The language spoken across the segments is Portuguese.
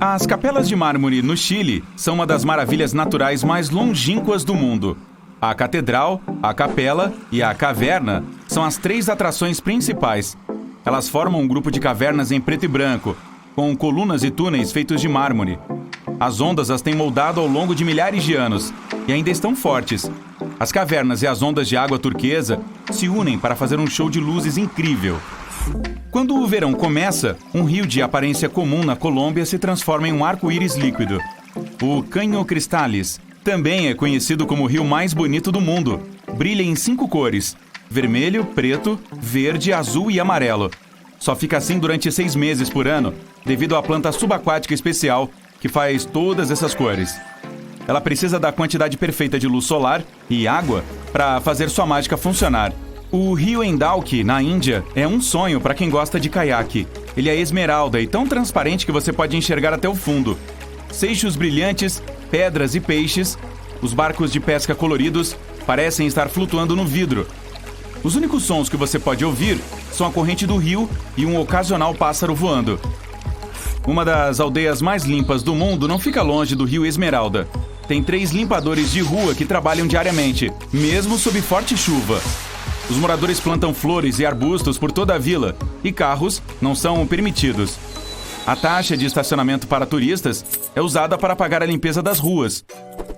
As capelas de mármore no Chile são uma das maravilhas naturais mais longínquas do mundo. A catedral, a capela e a caverna são as 3 atrações principais. Elas formam um grupo de cavernas em preto e branco, com colunas e túneis feitos de mármore. As ondas as têm moldado ao longo de milhares de anos e ainda estão fortes. As cavernas e as ondas de água turquesa se unem para fazer um show de luzes incrível. Quando o verão começa, um rio de aparência comum na Colômbia se transforma em um arco-íris líquido. O Caño Cristales também é conhecido como o rio mais bonito do mundo. Brilha em 5 cores: vermelho, preto, verde, azul e amarelo. Só fica assim durante 6 meses por ano, devido à planta subaquática especial que faz todas essas cores. Ela precisa da quantidade perfeita de luz solar e água para fazer sua mágica funcionar. O rio Indalki, na Índia, é um sonho para quem gosta de caiaque. Ele é esmeralda e tão transparente que você pode enxergar até o fundo. Seixos brilhantes, pedras e peixes, os barcos de pesca coloridos parecem estar flutuando no vidro. Os únicos sons que você pode ouvir são a corrente do rio e um ocasional pássaro voando. Uma das aldeias mais limpas do mundo não fica longe do rio Esmeralda. Tem 3 limpadores de rua que trabalham diariamente, mesmo sob forte chuva. Os moradores plantam flores e arbustos por toda a vila, e carros não são permitidos. A taxa de estacionamento para turistas é usada para pagar a limpeza das ruas.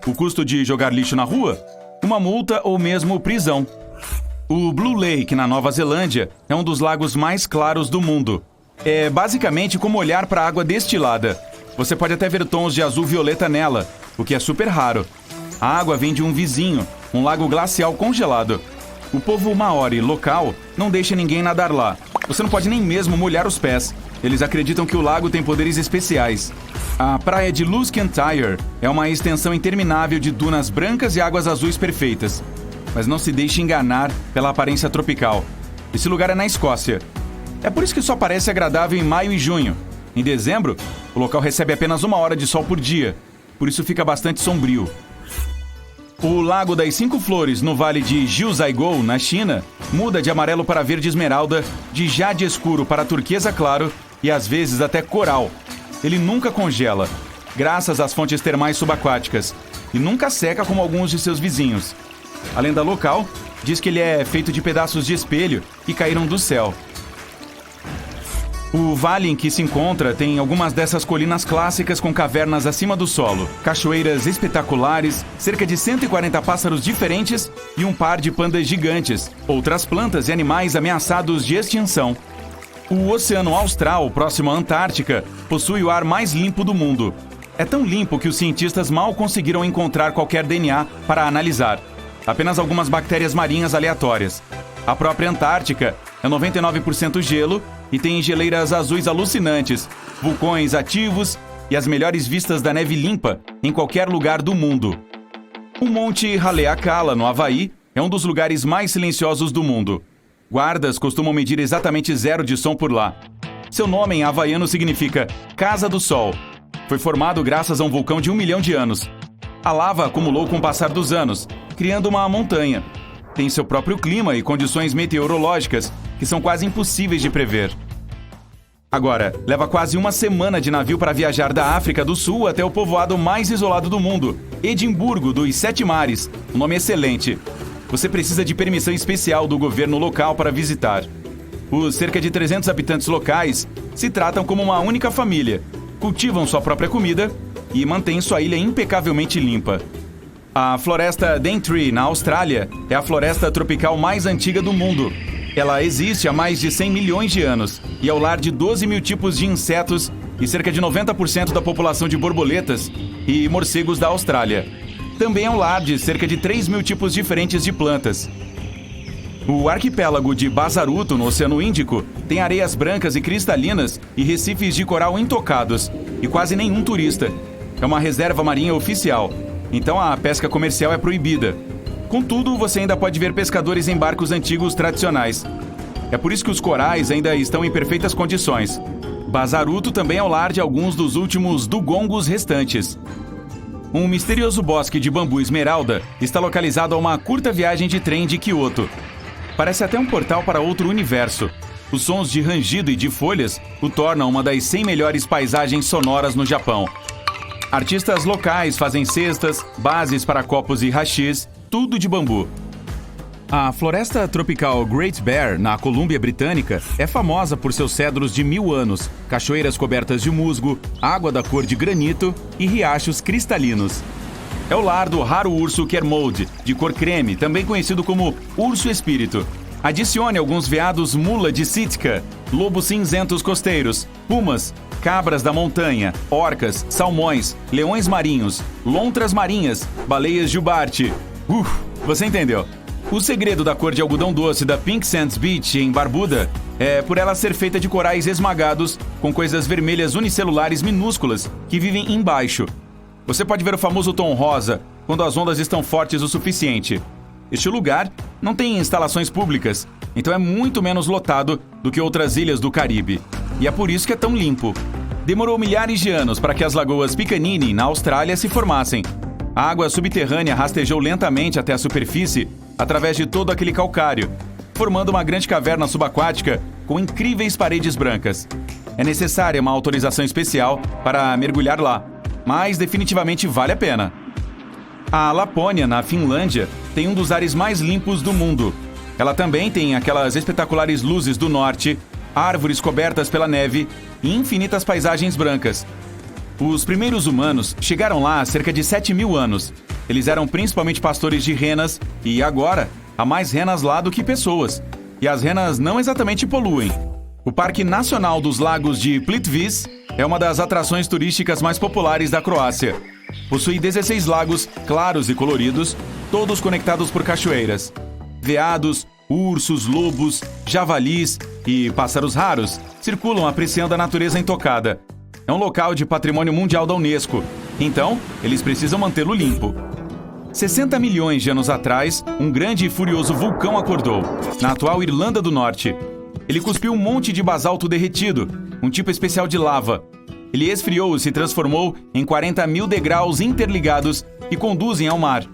O custo de jogar lixo na rua? Uma multa ou mesmo prisão. O Blue Lake, na Nova Zelândia, é um dos lagos mais claros do mundo. É basicamente como olhar para água destilada. Você pode até ver tons de azul-violeta nela, o que é super raro. A água vem de um vizinho, um lago glacial congelado. O povo maori local não deixa ninguém nadar lá. Você não pode nem mesmo molhar os pés. Eles acreditam que o lago tem poderes especiais. A praia de Luskentyre é uma extensão interminável de dunas brancas e águas azuis perfeitas. Mas não se deixe enganar pela aparência tropical. Esse lugar é na Escócia. É por isso que só parece agradável em maio e junho. Em dezembro, o local recebe apenas 1 hora de sol por dia. Por isso fica bastante sombrio. O Lago das 5 Flores, no vale de Jiuzhaigou, na China, muda de amarelo para verde esmeralda, de jade escuro para turquesa claro e às vezes até coral. Ele nunca congela, graças às fontes termais subaquáticas, e nunca seca como alguns de seus vizinhos. A lenda local diz que ele é feito de pedaços de espelho que caíram do céu. O vale em que se encontra tem algumas dessas colinas clássicas com cavernas acima do solo, cachoeiras espetaculares, cerca de 140 pássaros diferentes e um par de pandas gigantes, outras plantas e animais ameaçados de extinção. O Oceano Austral, próximo à Antártica, possui o ar mais limpo do mundo. É tão limpo que os cientistas mal conseguiram encontrar qualquer DNA para analisar. Apenas algumas bactérias marinhas aleatórias. A própria Antártica é 99% gelo e tem geleiras azuis alucinantes, vulcões ativos e as melhores vistas da neve limpa em qualquer lugar do mundo. O Monte Haleakala, no Havaí, é um dos lugares mais silenciosos do mundo. Guardas costumam medir exatamente 0 de som por lá. Seu nome em havaiano significa Casa do Sol. Foi formado graças a um vulcão de 1 milhão de anos. A lava acumulou com o passar dos anos, criando uma montanha. Tem seu próprio clima e condições meteorológicas que são quase impossíveis de prever. Agora, leva quase 1 semana de navio para viajar da África do Sul até o povoado mais isolado do mundo, Edimburgo dos 7 Mares. Um nome excelente. Você precisa de permissão especial do governo local para visitar. Os cerca de 300 habitantes locais se tratam como uma única família, cultivam sua própria comida e mantêm sua ilha impecavelmente limpa. A floresta Daintree, na Austrália, é a floresta tropical mais antiga do mundo. Ela existe há mais de 100 milhões de anos e é o lar de 12 mil tipos de insetos e cerca de 90% da população de borboletas e morcegos da Austrália. Também é o lar de cerca de 3 mil tipos diferentes de plantas. O arquipélago de Bazaruto, no Oceano Índico, tem areias brancas e cristalinas e recifes de coral intocados, e quase nenhum turista. É uma reserva marinha oficial, então a pesca comercial é proibida. Contudo, você ainda pode ver pescadores em barcos antigos tradicionais. É por isso que os corais ainda estão em perfeitas condições. Bazaruto também é o lar de alguns dos últimos dugongos restantes. Um misterioso bosque de bambu esmeralda está localizado a uma curta viagem de trem de Kyoto. Parece até um portal para outro universo. Os sons de rangido e de folhas o tornam uma das 100 melhores paisagens sonoras no Japão. Artistas locais fazem cestas, bases para copos e hashis, tudo de bambu. A floresta tropical Great Bear, na Colômbia Britânica, é famosa por seus cedros de 1000 anos, cachoeiras cobertas de musgo, água da cor de granito e riachos cristalinos. É o lar do raro urso Kermode, de cor creme, também conhecido como urso espírito. Adicione alguns veados mula de Sitka, lobos cinzentos costeiros, pumas, cabras da montanha, orcas, salmões, leões marinhos, lontras marinhas, baleias jubarte. Você entendeu? O segredo da cor de algodão doce da Pink Sands Beach, em Barbuda, é por ela ser feita de corais esmagados com coisas vermelhas unicelulares minúsculas que vivem embaixo. Você pode ver o famoso tom rosa quando as ondas estão fortes o suficiente. Este lugar não tem instalações públicas, então é muito menos lotado do que outras ilhas do Caribe. E é por isso que é tão limpo. Demorou milhares de anos para que as lagoas Picanini, na Austrália, se formassem. A água subterrânea rastejou lentamente até a superfície através de todo aquele calcário, formando uma grande caverna subaquática com incríveis paredes brancas. É necessária uma autorização especial para mergulhar lá, mas definitivamente vale a pena. A Lapônia, na Finlândia, tem um dos ares mais limpos do mundo. Ela também tem aquelas espetaculares luzes do norte, árvores cobertas pela neve e infinitas paisagens brancas. Os primeiros humanos chegaram lá há cerca de 7.000 anos. Eles eram principalmente pastores de renas e agora há mais renas lá do que pessoas. E as renas não exatamente poluem. O Parque Nacional dos Lagos de Plitvice é uma das atrações turísticas mais populares da Croácia. Possui 16 lagos claros e coloridos, todos conectados por cachoeiras. Veados, ursos, lobos, javalis e pássaros raros circulam apreciando a natureza intocada. É um local de patrimônio mundial da Unesco, então eles precisam mantê-lo limpo. 60 milhões de anos atrás, um grande e furioso vulcão acordou, na atual Irlanda do Norte. Ele cuspiu um monte de basalto derretido, um tipo especial de lava. Ele esfriou e se transformou em 40.000 degraus interligados que conduzem ao mar.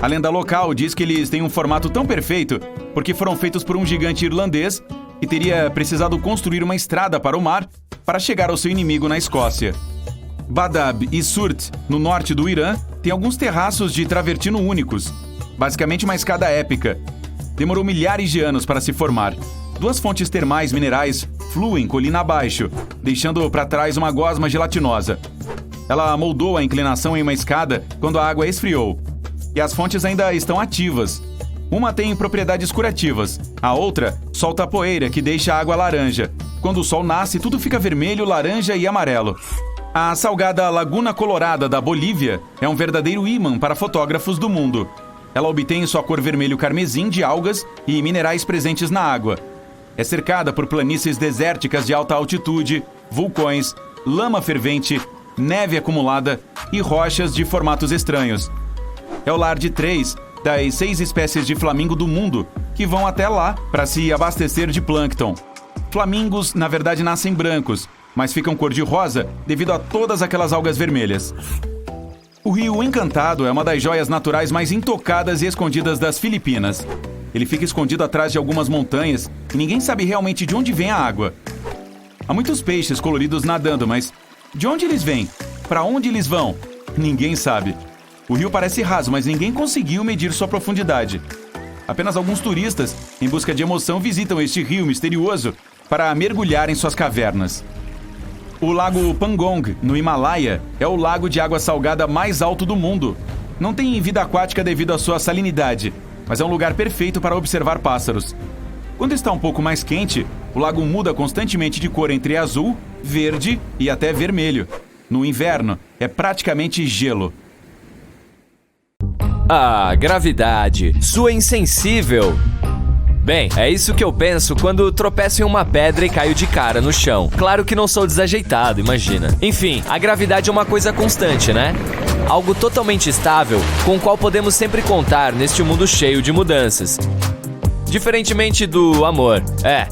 A lenda local diz que eles têm um formato tão perfeito porque foram feitos por um gigante irlandês que teria precisado construir uma estrada para o mar para chegar ao seu inimigo na Escócia. Badab e Surt, no norte do Irã, tem alguns terraços de travertino únicos, basicamente uma escada épica. Demorou milhares de anos para se formar. 2 fontes termais minerais fluem colina abaixo, deixando para trás uma gosma gelatinosa. Ela moldou a inclinação em uma escada quando a água esfriou. E as fontes ainda estão ativas. Uma tem propriedades curativas, a outra solta a poeira que deixa a água laranja. Quando o sol nasce, tudo fica vermelho, laranja e amarelo. A salgada Laguna Colorada da Bolívia é um verdadeiro ímã para fotógrafos do mundo. Ela obtém sua cor vermelho carmesim de algas e minerais presentes na água. É cercada por planícies desérticas de alta altitude, vulcões, lama fervente, neve acumulada e rochas de formatos estranhos. É o lar de 3 das 6 espécies de flamingo do mundo que vão até lá para se abastecer de plâncton. Flamingos, na verdade, nascem brancos, mas ficam cor-de-rosa devido a todas aquelas algas vermelhas. O Rio Encantado é uma das joias naturais mais intocadas e escondidas das Filipinas. Ele fica escondido atrás de algumas montanhas e ninguém sabe realmente de onde vem a água. Há muitos peixes coloridos nadando, mas de onde eles vêm? Para onde eles vão? Ninguém sabe. O rio parece raso, mas ninguém conseguiu medir sua profundidade. Apenas alguns turistas, em busca de emoção, visitam este rio misterioso para mergulhar em suas cavernas. O Lago Pangong, no Himalaia, é o lago de água salgada mais alto do mundo. Não tem vida aquática devido à sua salinidade, mas é um lugar perfeito para observar pássaros. Quando está um pouco mais quente, o lago muda constantemente de cor entre azul, verde e até vermelho. No inverno, é praticamente gelo. Ah, gravidade, sua insensível! Bem, é isso que eu penso quando tropeço em uma pedra e caio de cara no chão. Claro que não sou desajeitado, imagina. Enfim, a gravidade é uma coisa constante, né? Algo totalmente estável, com o qual podemos sempre contar neste mundo cheio de mudanças. Diferentemente do amor.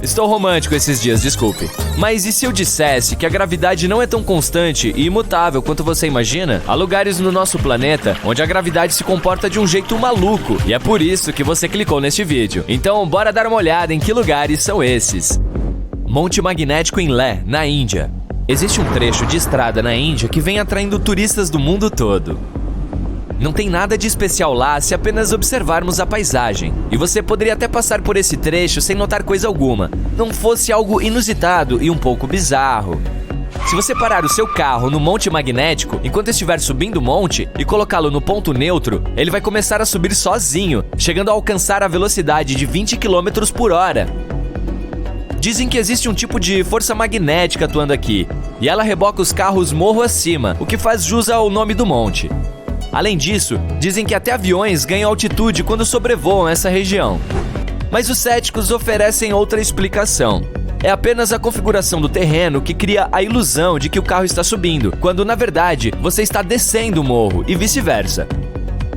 Estou romântico esses dias, desculpe. Mas e se eu dissesse que a gravidade não é tão constante e imutável quanto você imagina? Há lugares no nosso planeta onde a gravidade se comporta de um jeito maluco, e é por isso que você clicou neste vídeo. Então, bora dar uma olhada em que lugares são esses. Monte Magnético em Leh, na Índia. Existe um trecho de estrada na Índia que vem atraindo turistas do mundo todo. Não tem nada de especial lá se apenas observarmos a paisagem. E você poderia até passar por esse trecho sem notar coisa alguma, não fosse algo inusitado e um pouco bizarro. Se você parar o seu carro no Monte Magnético enquanto estiver subindo o monte e colocá-lo no ponto neutro, ele vai começar a subir sozinho, chegando a alcançar a velocidade de 20 km por hora. Dizem que existe um tipo de força magnética atuando aqui, e ela reboca os carros morro acima, o que faz jus ao nome do monte. Além disso, dizem que até aviões ganham altitude quando sobrevoam essa região. Mas os céticos oferecem outra explicação. É apenas a configuração do terreno que cria a ilusão de que o carro está subindo, quando na verdade você está descendo o morro e vice-versa.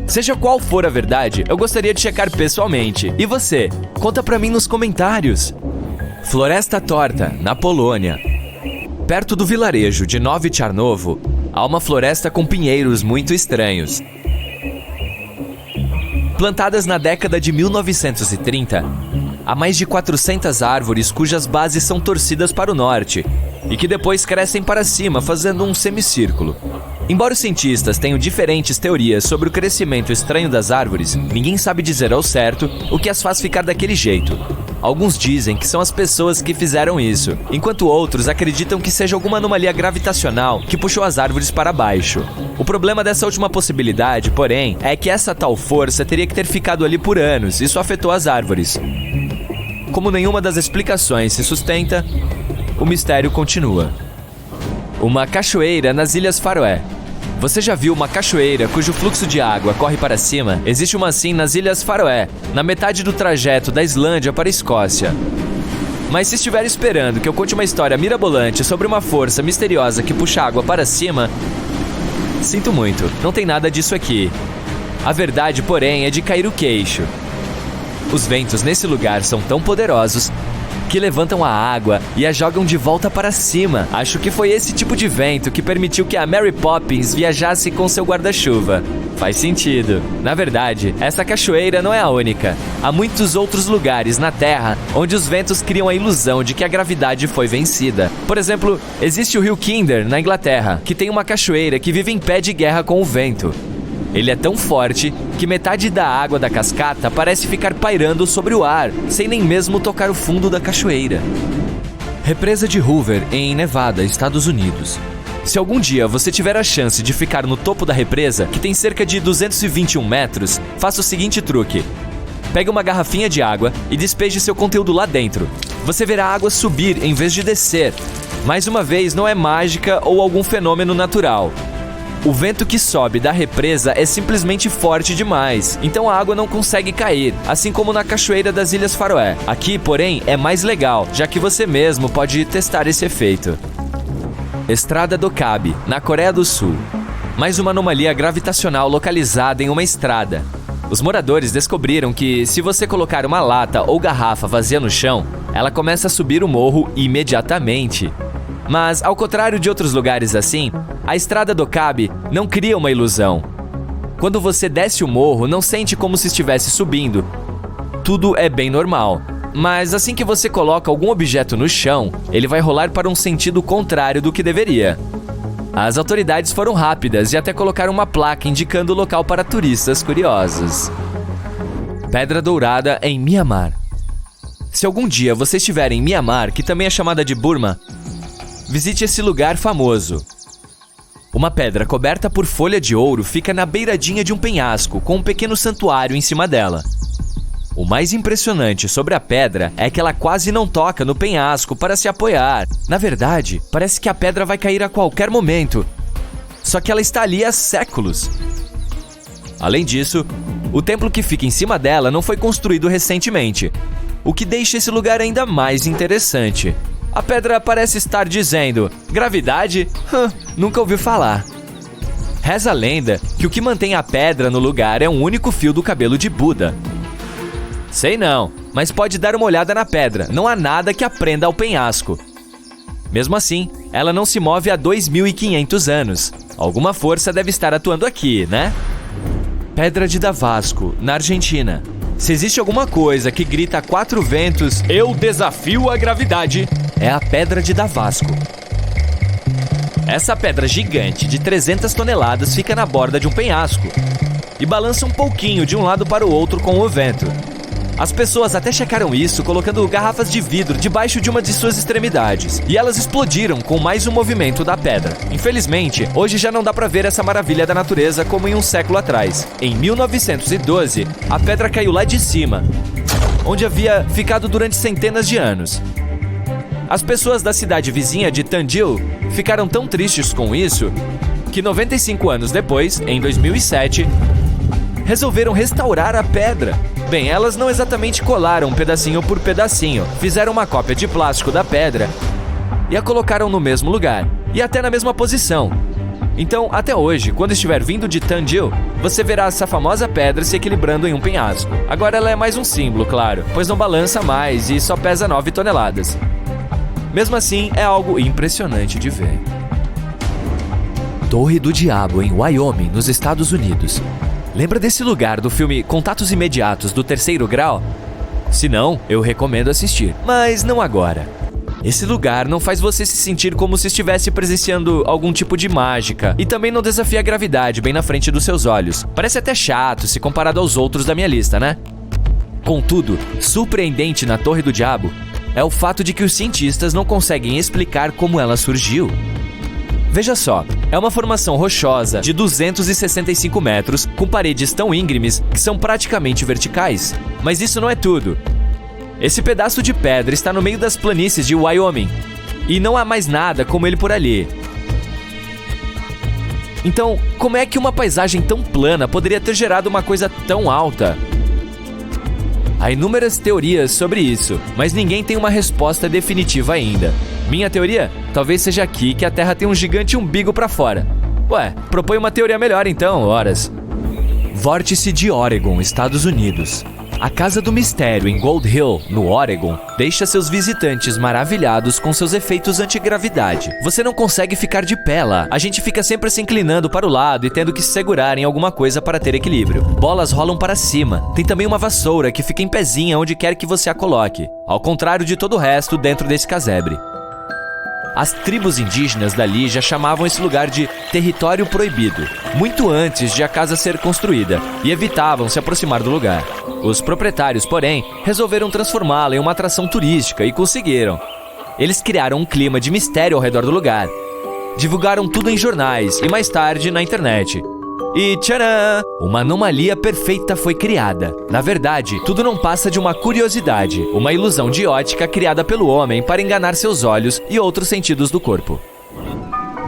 Seja qual for a verdade, eu gostaria de checar pessoalmente. E você? Conta pra mim nos comentários. Floresta Torta, na Polônia. Perto do vilarejo de Nowy Czarnowo, há uma floresta com pinheiros muito estranhos. Plantadas na década de 1930, há mais de 400 árvores cujas bases são torcidas para o norte e que depois crescem para cima, fazendo um semicírculo. Embora os cientistas tenham diferentes teorias sobre o crescimento estranho das árvores, ninguém sabe dizer ao certo o que as faz ficar daquele jeito. Alguns dizem que são as pessoas que fizeram isso, enquanto outros acreditam que seja alguma anomalia gravitacional que puxou as árvores para baixo. O problema dessa última possibilidade, porém, é que essa tal força teria que ter ficado ali por anos e isso afetou as árvores. Como nenhuma das explicações se sustenta, o mistério continua. Uma cachoeira nas Ilhas Faroé. Você já viu uma cachoeira cujo fluxo de água corre para cima? Existe uma assim nas Ilhas Faroé, na metade do trajeto da Islândia para a Escócia. Mas se estiver esperando que eu conte uma história mirabolante sobre uma força misteriosa que puxa água para cima, sinto muito, não tem nada disso aqui. A verdade, porém, é de cair o queixo. Os ventos nesse lugar são tão poderosos que levantam a água e a jogam de volta para cima. Acho que foi esse tipo de vento que permitiu que a Mary Poppins viajasse com seu guarda-chuva. Faz sentido. Na verdade, essa cachoeira não é a única. Há muitos outros lugares na Terra onde os ventos criam a ilusão de que a gravidade foi vencida. Por exemplo, existe o rio Kinder, na Inglaterra, que tem uma cachoeira que vive em pé de guerra com o vento. Ele é tão forte que metade da água da cascata parece ficar pairando sobre o ar, sem nem mesmo tocar o fundo da cachoeira. Represa de Hoover, em Nevada, Estados Unidos. Se algum dia você tiver a chance de ficar no topo da represa, que tem cerca de 221 metros, faça o seguinte truque. Pegue uma garrafinha de água e despeje seu conteúdo lá dentro. Você verá a água subir em vez de descer. Mais uma vez, não é mágica ou algum fenômeno natural. O vento que sobe da represa é simplesmente forte demais, então a água não consegue cair, assim como na cachoeira das Ilhas Faroé. Aqui, porém, é mais legal, já que você mesmo pode testar esse efeito. Estrada do Cab, na Coreia do Sul. Mais uma anomalia gravitacional localizada em uma estrada. Os moradores descobriram que, se você colocar uma lata ou garrafa vazia no chão, ela começa a subir o morro imediatamente. Mas, ao contrário de outros lugares assim, a Estrada do Cab não cria uma ilusão. Quando você desce o morro, não sente como se estivesse subindo. Tudo é bem normal. Mas assim que você coloca algum objeto no chão, ele vai rolar para um sentido contrário do que deveria. As autoridades foram rápidas e até colocaram uma placa indicando o local para turistas curiosos. Pedra Dourada em Mianmar. Se algum dia você estiver em Mianmar, que também é chamada de Burma, visite esse lugar famoso. Uma pedra coberta por folha de ouro fica na beiradinha de um penhasco, com um pequeno santuário em cima dela. O mais impressionante sobre a pedra é que ela quase não toca no penhasco para se apoiar. Na verdade, parece que a pedra vai cair a qualquer momento. Só que ela está ali há séculos. Além disso, o templo que fica em cima dela não foi construído recentemente, o que deixa esse lugar ainda mais interessante. A pedra parece estar dizendo: gravidade? Nunca ouvi falar. Reza a lenda que o que mantém a pedra no lugar é um único fio do cabelo de Buda. Sei não, mas pode dar uma olhada na pedra, não há nada que a prenda ao penhasco. Mesmo assim, ela não se move há 2.500 anos. Alguma força deve estar atuando aqui, né? Pedra de Damasco, na Argentina. Se existe alguma coisa que grita a quatro ventos, eu desafio a gravidade, é a Pedra de Damasco. Essa pedra gigante de 300 toneladas fica na borda de um penhasco e balança um pouquinho de um lado para o outro com o vento. As pessoas até checaram isso colocando garrafas de vidro debaixo de uma de suas extremidades, e elas explodiram com mais um movimento da pedra. Infelizmente, hoje já não dá para ver essa maravilha da natureza como em um século atrás. Em 1912, a pedra caiu lá de cima, onde havia ficado durante centenas de anos. As pessoas da cidade vizinha de Tandil ficaram tão tristes com isso que 95 anos depois, em 2007, resolveram restaurar a pedra. Bem, elas não exatamente colaram pedacinho por pedacinho, fizeram uma cópia de plástico da pedra e a colocaram no mesmo lugar, e até na mesma posição. Então, até hoje, quando estiver vindo de Tandil, você verá essa famosa pedra se equilibrando em um penhasco. Agora ela é mais um símbolo, claro, pois não balança mais e só pesa 9 toneladas. Mesmo assim, é algo impressionante de ver. Torre do Diabo, em Wyoming, nos Estados Unidos. Lembra desse lugar do filme Contatos Imediatos do Terceiro Grau? Se não, eu recomendo assistir, mas não agora. Esse lugar não faz você se sentir como se estivesse presenciando algum tipo de mágica e também não desafia a gravidade bem na frente dos seus olhos. Parece até chato se comparado aos outros da minha lista, né? Contudo, surpreendente na Torre do Diabo é o fato de que os cientistas não conseguem explicar como ela surgiu. Veja só, é uma formação rochosa de 265 metros, com paredes tão íngremes que são praticamente verticais. Mas isso não é tudo. Esse pedaço de pedra está no meio das planícies de Wyoming, e não há mais nada como ele por ali. Então, como é que uma paisagem tão plana poderia ter gerado uma coisa tão alta? Há inúmeras teorias sobre isso, mas ninguém tem uma resposta definitiva ainda. Minha teoria? Talvez seja aqui que a Terra tem um gigante umbigo para fora. Ué, propõe uma teoria melhor então, horas. Vórtice de Oregon, Estados Unidos. A Casa do Mistério em Gold Hill, no Oregon, deixa seus visitantes maravilhados com seus efeitos antigravidade. Você não consegue ficar de pé lá. A gente fica sempre se inclinando para o lado e tendo que se segurar em alguma coisa para ter equilíbrio. Bolas rolam para cima. Tem também uma vassoura que fica em pezinha onde quer que você a coloque. Ao contrário de todo o resto dentro desse casebre. As tribos indígenas dali já chamavam esse lugar de território proibido, muito antes de a casa ser construída, e evitavam se aproximar do lugar. Os proprietários, porém, resolveram transformá-la em uma atração turística e conseguiram. Eles criaram um clima de mistério ao redor do lugar. Divulgaram tudo em jornais e mais tarde na internet. E tcharam! Uma anomalia perfeita foi criada. Na verdade, tudo não passa de uma curiosidade, uma ilusão de ótica criada pelo homem para enganar seus olhos e outros sentidos do corpo.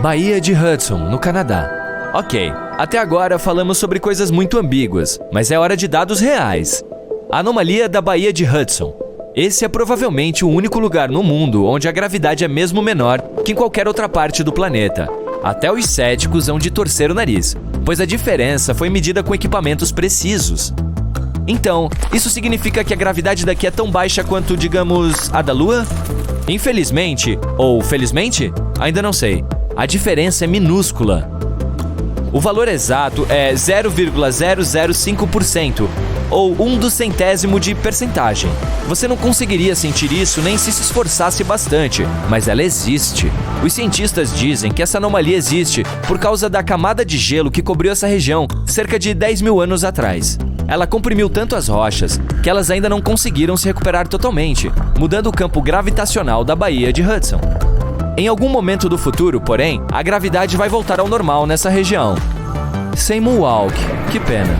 Baía de Hudson, no Canadá. Ok, até agora falamos sobre coisas muito ambíguas, mas é hora de dados reais. A anomalia da Baía de Hudson. Esse é provavelmente o único lugar no mundo onde a gravidade é mesmo menor que em qualquer outra parte do planeta. Até os céticos hão de torcer o nariz, pois a diferença foi medida com equipamentos precisos. Então, isso significa que a gravidade daqui é tão baixa quanto, digamos, a da Lua? Infelizmente, ou felizmente, ainda não sei. A diferença é minúscula. O valor exato é 0,005%, ou 1/100º de percentagem. Você não conseguiria sentir isso nem se esforçasse bastante, mas ela existe. Os cientistas dizem que essa anomalia existe por causa da camada de gelo que cobriu essa região cerca de 10 mil anos atrás. Ela comprimiu tanto as rochas que elas ainda não conseguiram se recuperar totalmente, mudando o campo gravitacional da Baía de Hudson. Em algum momento do futuro, porém, a gravidade vai voltar ao normal nessa região. Sem Mohawk, que pena.